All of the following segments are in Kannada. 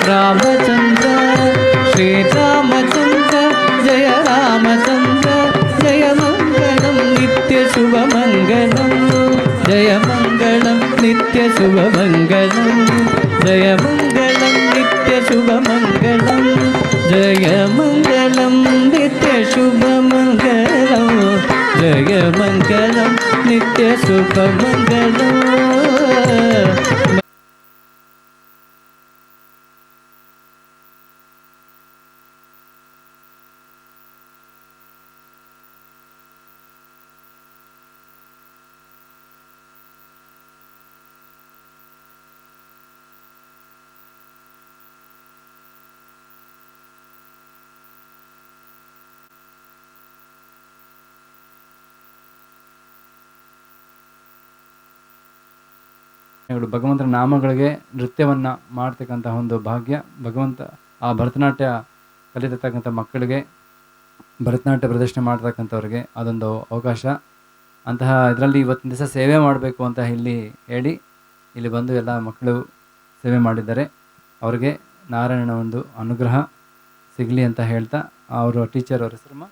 रामचंद्र श्रीरामचंद्र जय रामचंद्र जय मंगलम नित्य शुभ मंगलम जय मंगलम नित्य शुभ मंगलम जय मंगलम नित्य शुभ मंगलम जय मंगलम नित्य शुभ मंगलम जय मंगलम नित्य शुभ मंगलम। ಭಗವಂತನ ನಾಮಗಳಿಗೆ ನೃತ್ಯವನ್ನು ಮಾಡ್ತಕ್ಕಂಥ ಒಂದು ಭಾಗ್ಯ ಭಗವಂತ ಆ ಭರತನಾಟ್ಯ ಕಲಿತಕ್ಕಂಥ ಮಕ್ಕಳಿಗೆ ಭರತನಾಟ್ಯ ಪ್ರದರ್ಶನ ಮಾಡ್ತಕ್ಕಂಥವ್ರಿಗೆ ಅದೊಂದು ಅವಕಾಶ. ಅಂತಹ ಇದರಲ್ಲಿ ಇವತ್ತಿನ ದಿವಸ ಸೇವೆ ಮಾಡಬೇಕು ಅಂತ ಇಲ್ಲಿ ಬಂದು ಎಲ್ಲ ಮಕ್ಕಳು ಸೇವೆ ಮಾಡಿದ್ದಾರೆ. ಅವರಿಗೆ ನಾರಾಯಣನ ಒಂದು ಅನುಗ್ರಹ ಸಿಗಲಿ ಅಂತ ಹೇಳ್ತಾ ಅವರು ಟೀಚರ್ ಅವ್ರ ಹೆಸರು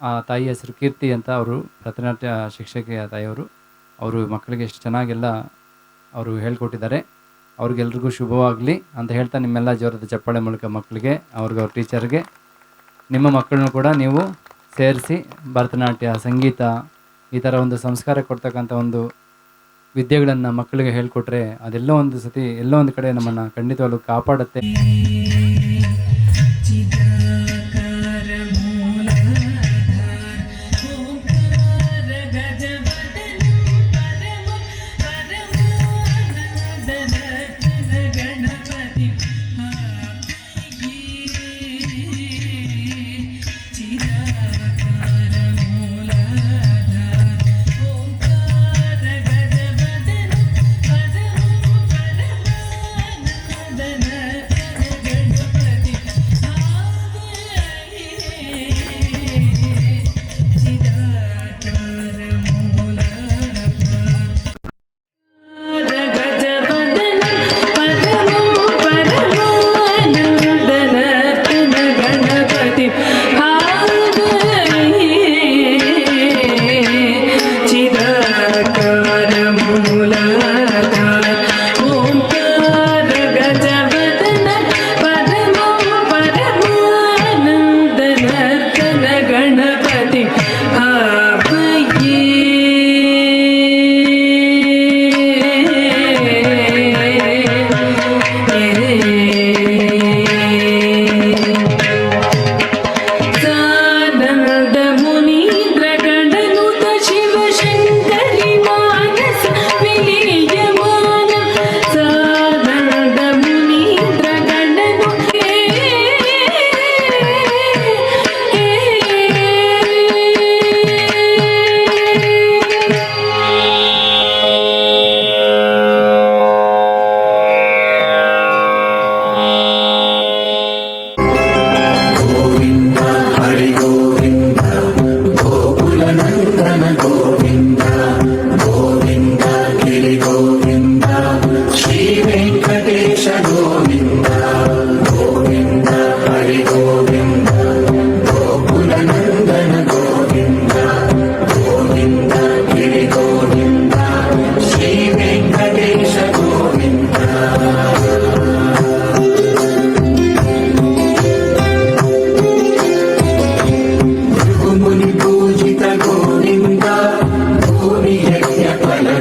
ಆ ತಾಯಿ ಹೆಸರು ಕೀರ್ತಿ ಅಂತ ಅವರು ಭರತನಾಟ್ಯ ಶಿಕ್ಷಕಿಯ ತಾಯಿಯವರು. ಅವರು ಮಕ್ಕಳಿಗೆ ಎಷ್ಟು ಚೆನ್ನಾಗೆಲ್ಲ ಅವರು ಹೇಳ್ಕೊಟ್ಟಿದ್ದಾರೆ. ಅವ್ರಿಗೆಲ್ರಿಗೂ ಶುಭವಾಗಲಿ ಅಂತ ಹೇಳ್ತಾ ನಿಮ್ಮೆಲ್ಲ ಜೋರದ ಚಪ್ಪಾಳೆ ಮೂಲಕ ಮಕ್ಕಳಿಗೆ ಅವ್ರ ಟೀಚರ್ಗೆ ನಿಮ್ಮ ಮಕ್ಕಳನ್ನು ಕೂಡ ನೀವು ಸೇರಿಸಿ ಭರತನಾಟ್ಯ ಸಂಗೀತ ಈ ಥರ ಒಂದು ಸಂಸ್ಕಾರ ಕೊಡ್ತಕ್ಕಂಥ ಒಂದು ವಿದ್ಯೆಗಳನ್ನು ಮಕ್ಕಳಿಗೆ ಹೇಳ್ಕೊಟ್ರೆ ಅದೆಲ್ಲೋ ಒಂದು ಸತಿ ಎಲ್ಲೋ ಒಂದು ಕಡೆ ನಮ್ಮನ್ನು ಖಂಡಿತವಾಗ್ಲೂ ಕಾಪಾಡುತ್ತೆ.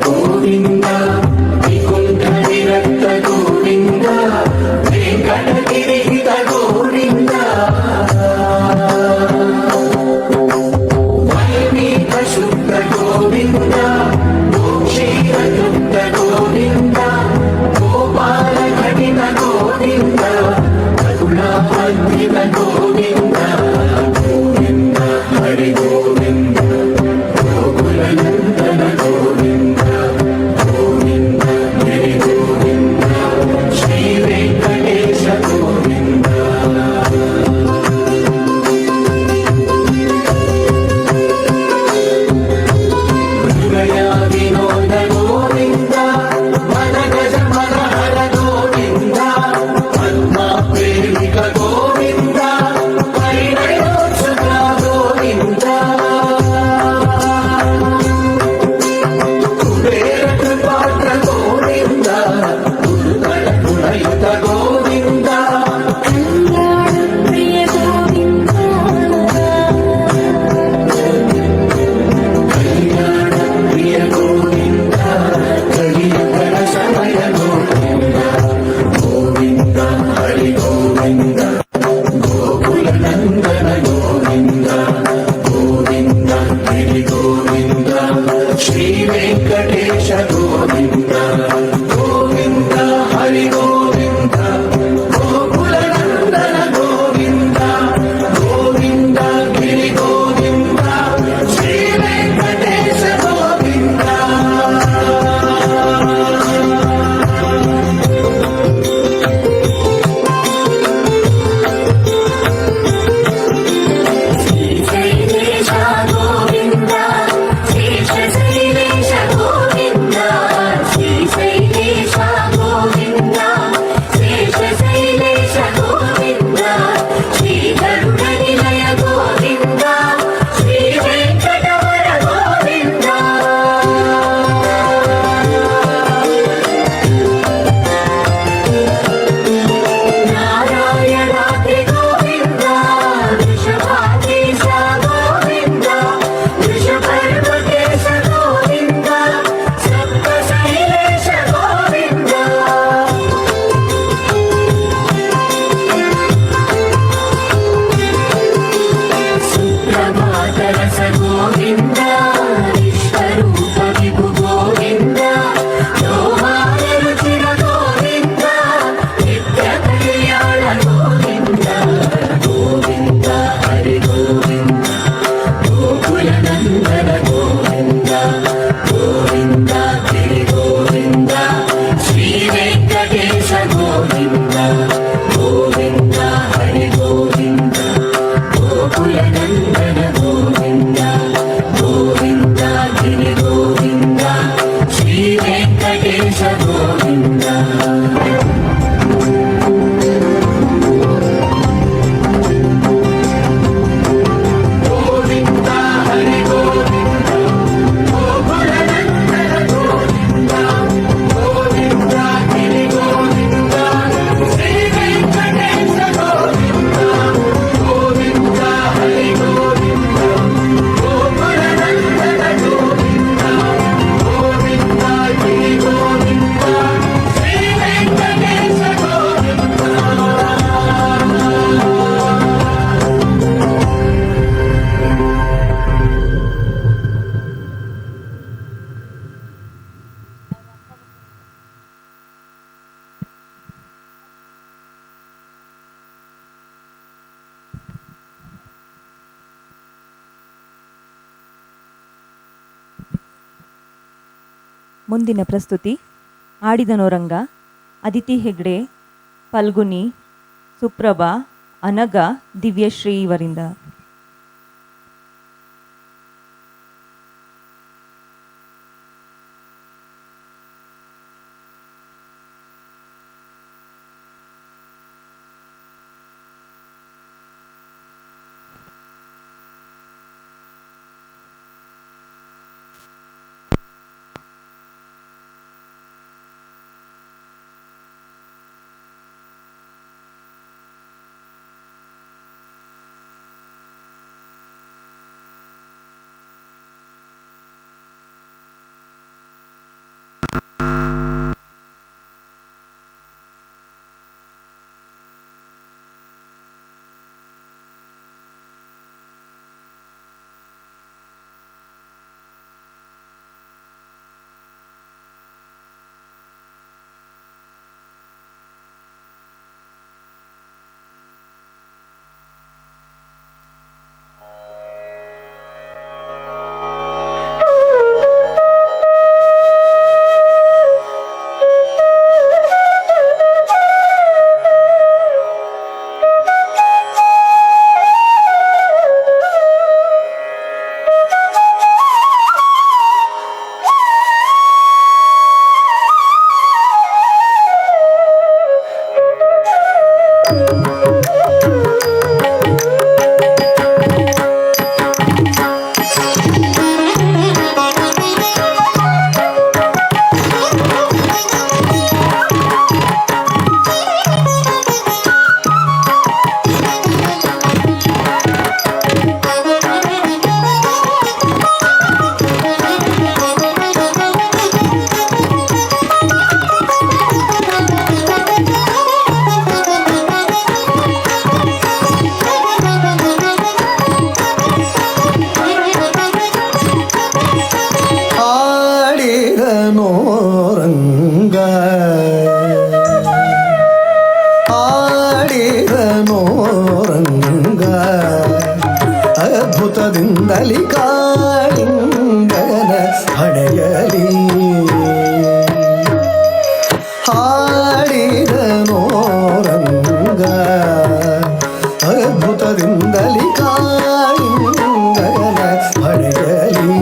Govinda, Vikunta Virakta Govinda. ಮುಂದಿನ ಪ್ರಸ್ತುತಿ ಆಡಿದನೋರಂಗ ಅದಿತಿ ಹೆಗ್ಡೆ, ಫಲ್ಗುನಿ, ಸುಪ್ರಭಾ, ಅನಗ, ದಿವ್ಯಶ್ರೀ ಇವರಿಂದ. ಅದ್ಭುತದಿಂದಲಿ ಕಾಳಿಂಗನ ಹಣೆಯಲಿ ಹಾಡಿದನೋ ರಂಗ. ಅದ್ಭುತದಿಂದಲಿ ಕಾಳಿಂಗನ ಹಣೆಯಲಿ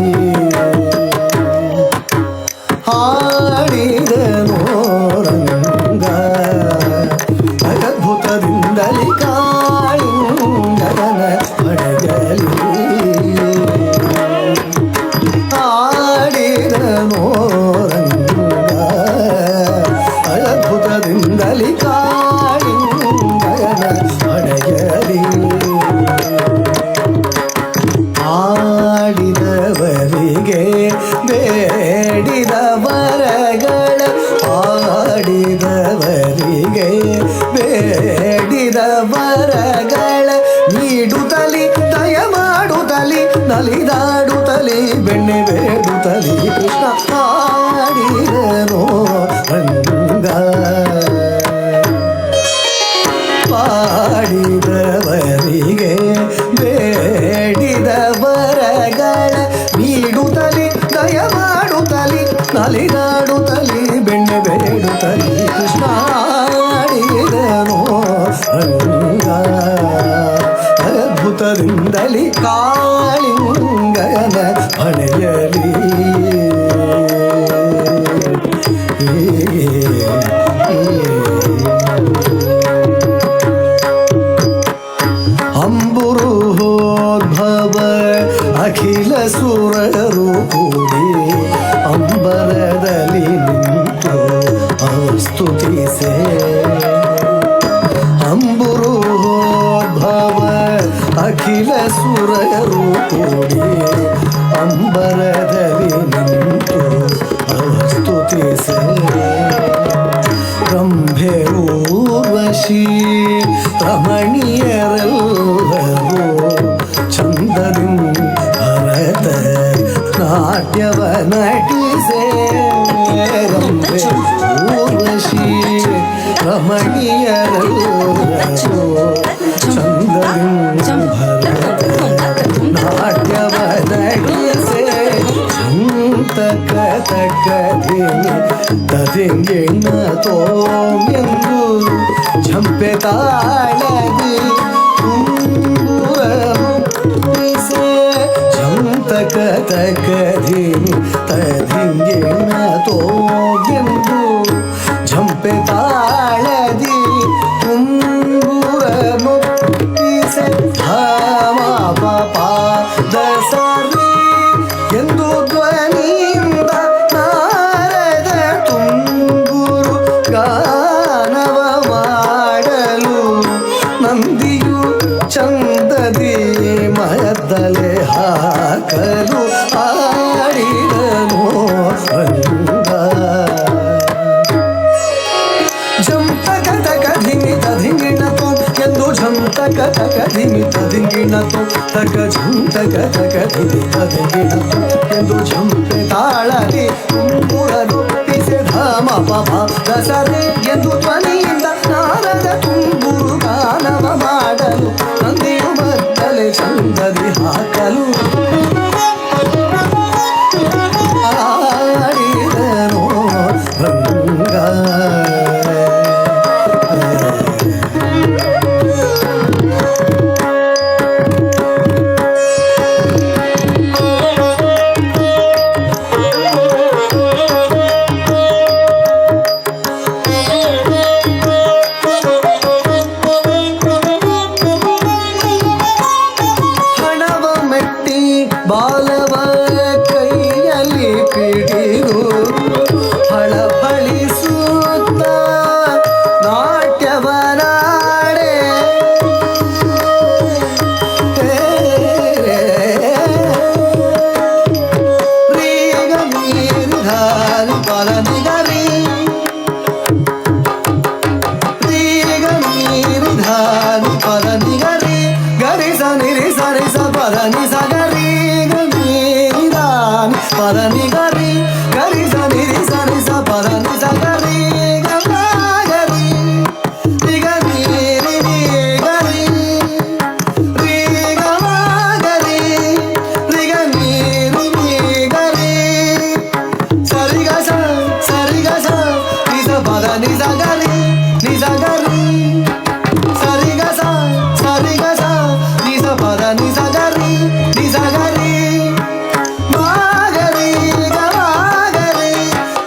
ಹಾಡಿದನೋ ರಂಗ. ಅದ್ಭುತದಿಂದಲಿ ಕಾಳಿಂಗನ ಹಣೆಯಲಿ ಹಾಡಿದನೋ ರಂಗ. ಅದ್ಭುತದಿಂದಲಿ ಕಾಳಿಂಗನ ಹಣೆಯಲಿ ಆಡಿದವರಿಗೆ ಬೇಡಿದ ವರಗಳ ಆಡಿದವರಿಗೆ ಬೇಡಿದ ವರಗಳ ನೀಡುತ್ತಲಿ ದಯ ಮಾಡುತ್ತಲಿ ನಲಿದಾಡುತ್ತಲಿ ಬೆಣ್ಣೆ ಬೇಡುತ್ತಲಿ ಕೃಷ್ಣ ಆಡಿದನೋ ರಂಗ. ಪಾಡಿದವರಿಗೆ ಬೇಡಿದ ವರಗಳ ನೀಡುತ್ತಲಿ ದಯ ಮಾಡುತ್ತಲಿ ನಲಿದಾಡುತ್ತಲಿ ಬೆಣ್ಣೆ ಬೇಡುತ್ತಲಿ ಕೃಷ್ಣ ಆಡಿದನೋ ರಂಗ. ಅದ್ಭುತದಿಂದಲಿ ಕಾಳಿಂಗನ ಹಣೆಯಲಿ ಅಂಬುರುಹೋದ್ಭವ ಅಖಿಲ ಸುರರು ಕೂಡಿ ಅಂಬರದಲ್ಲಿ ನಿಂತು ಸ್ತುತಿಸೆ. ಅಂಬುರುಹೋದ್ಭವ ಅಖಿಲ ಸುರರು ಕೂಡಿ ಅಂಬರದಲ್ಲಿ ನಿಂತು ಸ್ತುತಿಸೆ. ರಂಭೆ ಊರ್ವಶಿ ರಮಣೀಯರೆಲ್ಲರೂ ಚಂದದಿಂ ಭರತ ನಾಟ್ಯವ ನಟಿಸೆ. ರಂಭೆ ಊರ್ವಶಿ ರಮಣೀಯರೆಲ್ಲರೂ ಚಂದದಿಂ ಭರತ ನಾಟ್ಯವ ನಟಿಸೆ. ತಕ ತಕ ಧಿಮಿ ತದಿಂಗಿಣ ತೋಮೆಂದು ಝಂಪೆ ತಾಳದಿ ತುಂಗುರಸೆ ಝಂ ತಕ ತಕ ಧಿಮಿ ತದಿಂಗಿಣ ತೋಮೆಂದು ಝಂಪೆ ತಾಳದಿ ತುಂಗುರಸೆ ಧಾಮ ಪಾಪ ದಸರಿ ಎಂದು ಧ್ವನಿಯಿಂದ ನಾರದ ತುಂಬುರು ಗಾನವ ಮಾಡಲು ನಂದಿಯು ಚಂದದಿ ಮಯದಲೆ ಹಾಕಲು ಆಡಿದನು ರಂಗ ಝಂ ತಕ ತಕ ಧಿಮಿತ ಧಿಂಗಿಣತು ಎಂದು ಝಂ ತಕ ತಕ ಧಿಮಿತ ಧಿಂಗಿಣತು ತಕ ಝಂ ತಕ ತಕ ಧಿಮಿತ ಧಿಂಗಿಣತು ಎಂದು ಝಂಪೆ ತಾಳದಿ ತುಂಬುರನು ಪಿಸೆ ಧಾಮ ಪಪ ದಸರೆ ಎಂದು ಧ್ವನಿಯಿಂದ ನಾರದ ತುಂಬುರು ಗಾನವ ಮಾಡಲು ನಂದಿಯು ಮದ್ದಲೆ ಚಂದದಿ ಹಾಕಲು ಆಡಿದನು ರಂಗ ಹಣವ ಮೆಟ್ಟಿ ಬಾಲವ ಕೈಯಲ್ಲಿ ಪಿಡಿದು ಹಳಫಳಿಸುತ್ತ ನಾಟ್ಯವನಾಡೆ ರೀಗ ಮೀರಿಧಾರಿ ಪರನಿಗರಿ ರೀಗ ಮೀರಿಧಾರಿ ಪರನಿಗರಿ ಗರಿ ಸನಿರಿ ಸರಿ ಸ ಪರನಿ ಸಗರಿ ಗೀರಿದಾನಿ ಪರನಿ ಗರಿ ಗರಿ ಸನಿರಿ ಸರಿ ಸ ಪರನಿ ಸಗರಿ ಗರಿ ನಿಗ ನೀರಿ ಗರಿ ರೀಗ ಗರಿ ರಿಗ ನೀರಿ ಗರಿ ಸರಿಗ ಸರಿಗ ನಿಸ ಪದ ನಿಸ ಗರಿ ನಿಸ ಗರಿ ಸರಿಗ ಸರಿಗ ನಿಸ ಪದ ನಿಸ ಗರಿ ನಿಸ ಗರಿ ಮಾಗರಿ ಗರಿ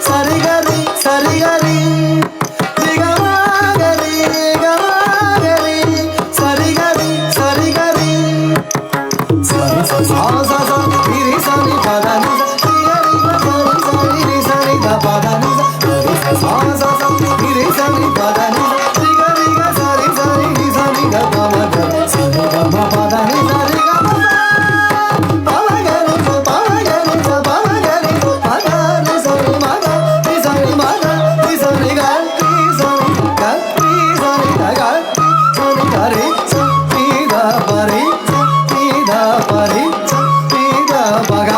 ಸರಿಗರಿ ಸರಿಗರಿ ನಿಗ ಮಾಗರಿ ಗರಿ ಸರಿಗರಿ ಸರಿಗರಿ ಸರಿ ಸ ಸ ಸ ಸ ನಿರಿ ಸರಿ ಪದ ನಿಸ ಸರಿ ಸರಿ ಸರಿ ಗ ಪದ ನಿಸ ಸರಿ ಸ ಸ ಸ ಸ ನಿರಿ ಸರಿ ಪದ ನಿಸ ರಿಗ ರಿಗ ಸರಿ ಸರಿ ನಿ ಸರಿ ಗ ಪದ ಸರಿ ಗ ಮ ಪದ ನಿ ಸರಿ ಗ ಮ ಪದ ಗರಿ ಸ ಪದ ಗರಿ ಪದ ನಿ ಸರಿ ಮ ಗ ನಿ ಸರಿ ಮ ಗ ನಿ ಸರಿ ಗ ನಿ ಸರಿ ಗ ನಿ ಸರಿ ಗ ಗ ಸರಿ ಗರಿ ಸ ನಿ ದ ಪರಿ ಸ ನಿ ದ ಪರಿ ಸ ನಿ ದ ಪಗ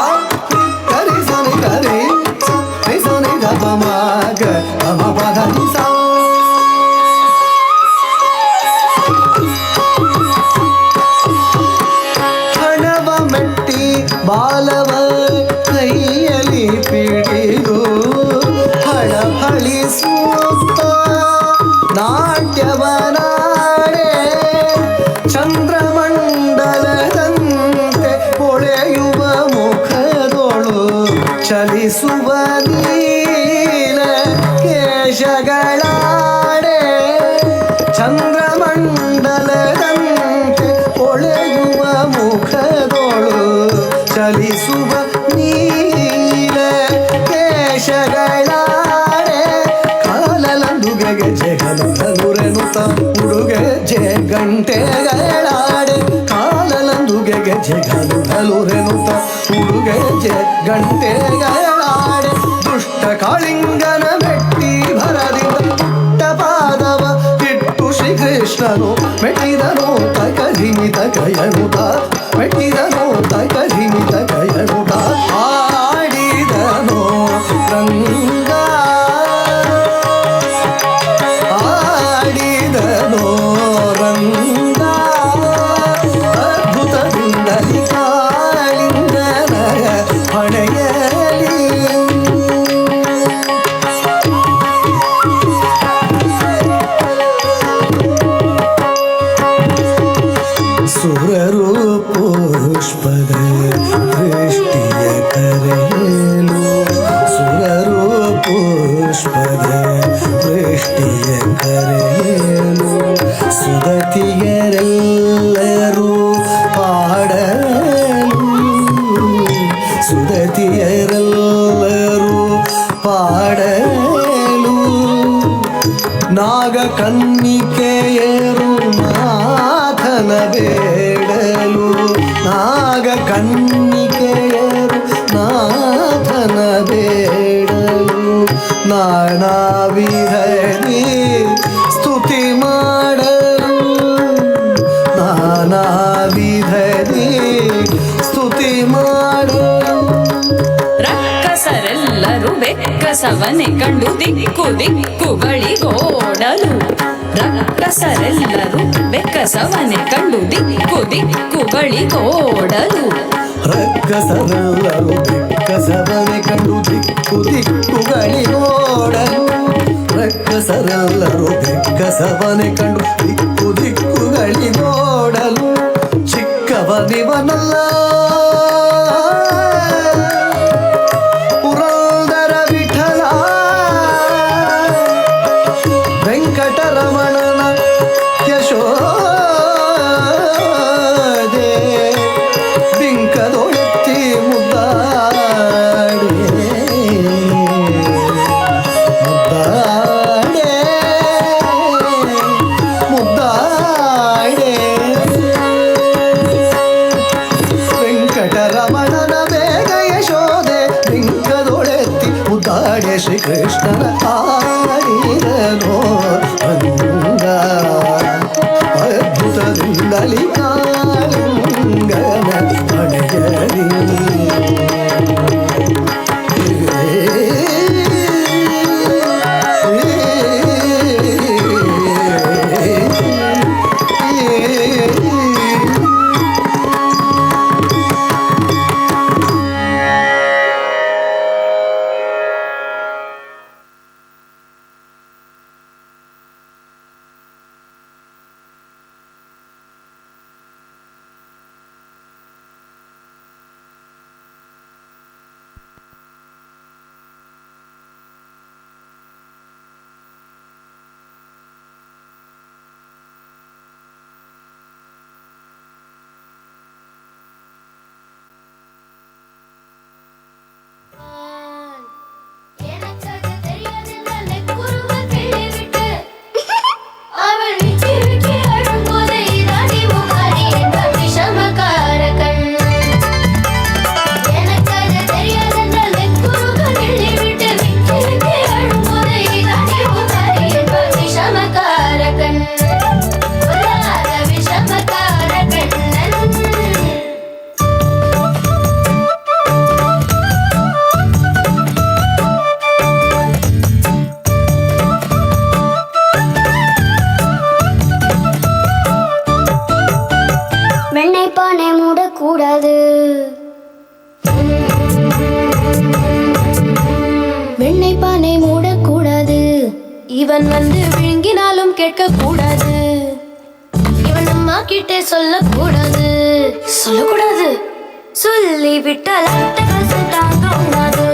ಗರಿ ಸರಿ ಗರಿ ಸ ನಿ ಸರಿ ದ ಪ ಮ ಗ ಮ ಪದ ನಿ ಸ ಹಣವ ಮೆಟ್ಟಿ ಬಾಲವ ಕೈಯಲ್ಲಿ ಪಿಡಿದು ಹಳಫಳಿಸುತ್ತ ನಾಟ್ಯವನಾಡೆ ಚಂದ್ರಮಂಡಲದಂತೆ ಹೊಳೆಯುವ ಮುಖದೊಳು ಚಲಿಸುವ ನೀಲ ಕೇಶಗಳಾಡೆ ಚಂದ್ರಮಂಡಲದಂತೆ ಹೊಳೆಯುವ ಮುಖದೊಳು ಚಲಿಸುವ ನೀಲ ಕೇಶಗಳಾಡೆ ಕಾಲಲಂದುಗೆ ಜಗಲುರೆನುತ ಉಡುಗೆ ಜೆ ಗಂಟೆಗಳಾಡೆ ಕಾಲಲಂದುಗೆ ಜಗಲುರೆನುತ ಉಡುಗೆ ಜೆ ಗಂಟೆಗಳಾಡೆ ದುಷ್ಟ ಕಾಳಿಂಗನ ಮೆಟ್ಟಿ ಭರದಿಂದ ಪುಟ್ಟ ಪಾದವ ಇಟ್ಟು ಶ್ರೀಕೃಷ್ಣನು ಮೆಟ್ಟಿದನು ತಕ ಧಿಮಿತ ಕಯನುತ ಮೆಟ್ಟಿದನು ತಕ ಧಿಮಿತ ಕಯನುತ ಆಡಿದನು ರಂಗ ಆಡಿದನು ರಂಗ ಅದ್ಭುತದಿಂದಲಿ ಕಾಳಿಂಗನ ಹೊಣೆಯಲಿ ನಾಗ ಕನ್ನಿಕೆಯರು ನಾಥನ ಬೇಡಲು ನಾಗ ಕನ್ನಿಕೆಯರು ನಾಥನ ಬೇಡಲು ನಾನಾ ವಿಧದಿ ಸ್ತುತಿ ಮಾಡಲು ನಾನಾ ವಿಧದಿ ಸ್ತುತಿ ಮಾಡಲು ರಕ್ಕಸರೆಲ್ಲರೂ ಬೆಕ್ಕಸವನೆ ಕಂಡು ದಿಕ್ಕು ದಿಕ್ಕುಗಳಿಗೋಡಲು ರಕ್ಕಸರೆಲ್ಲರೂ ಬೆಕ್ಕಸವನೆ ಕಂಡು ದಿಕ್ಕು ದಿಕ್ಕುಗಳಿಗೋಡಲು ರಕ್ಕಸರೆಲ್ಲರೂ ಬೆಕ್ಕಸವನೆ ಕಂಡು ದಿಕ್ಕು ದಿಕ್ಕುಗಳಿಗೋಡಲು ರಕ್ಕಸರೆಲ್ಲರೂ ಬೆಕ್ಕಸವನೆ ಕಂಡು ದಿಕ್ಕು ದಿಕ್ಕುಗಳಿಗೋಡಲು ಚಿಕ್ಕವನಿವನಲ್ಲ ಪುರಂದರ ವಿಠಲ ವೆಂಕಟರಮಣನ ಯಶೋದೆ ಬಿಂಕದೊಳೆತ್ತಿ ಮುದ್ದಾಡೆ ಮುದ್ದಾಡೆ ಮುದ್ದಾಡೆ ವೆಂಕಟರಮಣನ ಬೇಗ ಯಶೋದೆ ಬಿಂಕದೊಳೆತ್ತಿ ಮುದ್ದಾಡೆ ಶ್ರೀಕೃಷ್ಣನ ಆಡಿದನೋ ಅಂಗ ಅದ್ಭುತದಿಂದಲಿ ಕಾಳಿಂಗನ ಅಡೆಯಲಿ எனக்கது தெரியாதென்றால் குருவ கேள்விவிட்டு அவள் விச்சிருக்கி அழும்போதை ராணி உமாரி என்ற விஷமக்காரகன் எனக்கது தெரியாதென்றால் குருவ கேள்விவிட்டு விச்சிருக்கி அழும்போதை ராணி உமாரி என்ற விஷமக்காரகன் பொல்லாத விஷமக்காரகன் வெண்ணெய் பானை மூடக்கூடாது வெண்ணெய் பானை மூடக்கூடாது இவன் வந்து விழுங்கினாலும் கேட்கக்கூடாது இவன் அம்மா கிட்டே சொல்லக்கூடாது சொல்லக்கூடாது சொல்லிவிட்டால் அட்டகாசம் தாங்க உண்ணாது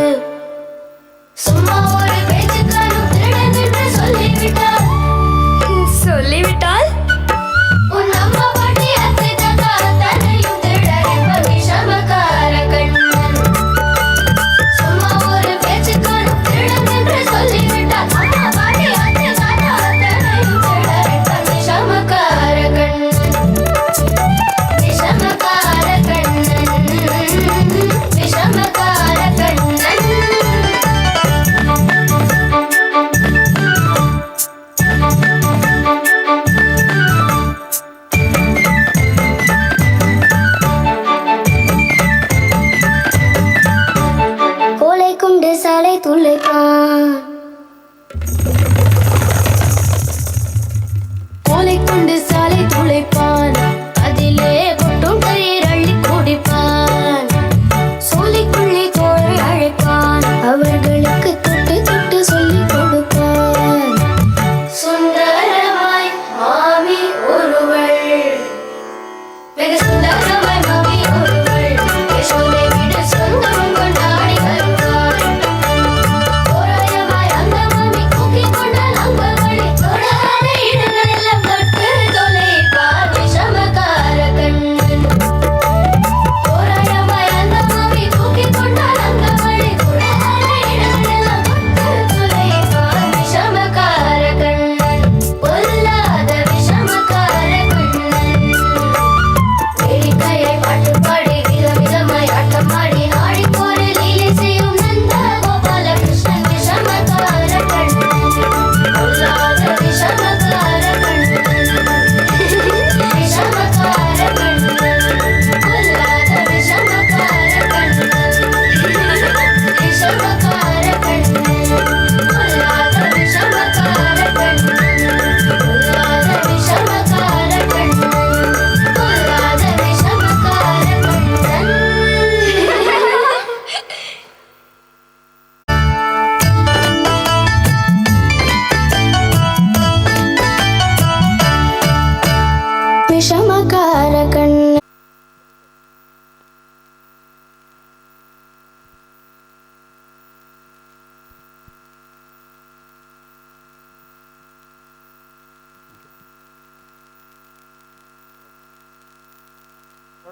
சும்மா ஒரு பேச்சுக்காரும் திருடன் என்று சொல்லிவிட்டால் சொல்லிவிட்டால் உன் அம்மா பாட்டி அத்தை தாத்தா தன்னையும் திருடர் என்ப விஷமக்காரகன் சும்மா ஒரு பேச்சுக்காரும் திருடன் என்று சொல்லிவிட்டால் அம்மா பாட்டி அத்தை தாத்தா தன்னையும் திருடர் என்ப விஷமக்காரகன் விஷமக்காரகன் விஷமக்காரகன்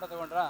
ಫೋಟೋ ತಗೊಂಡ್ರಾ?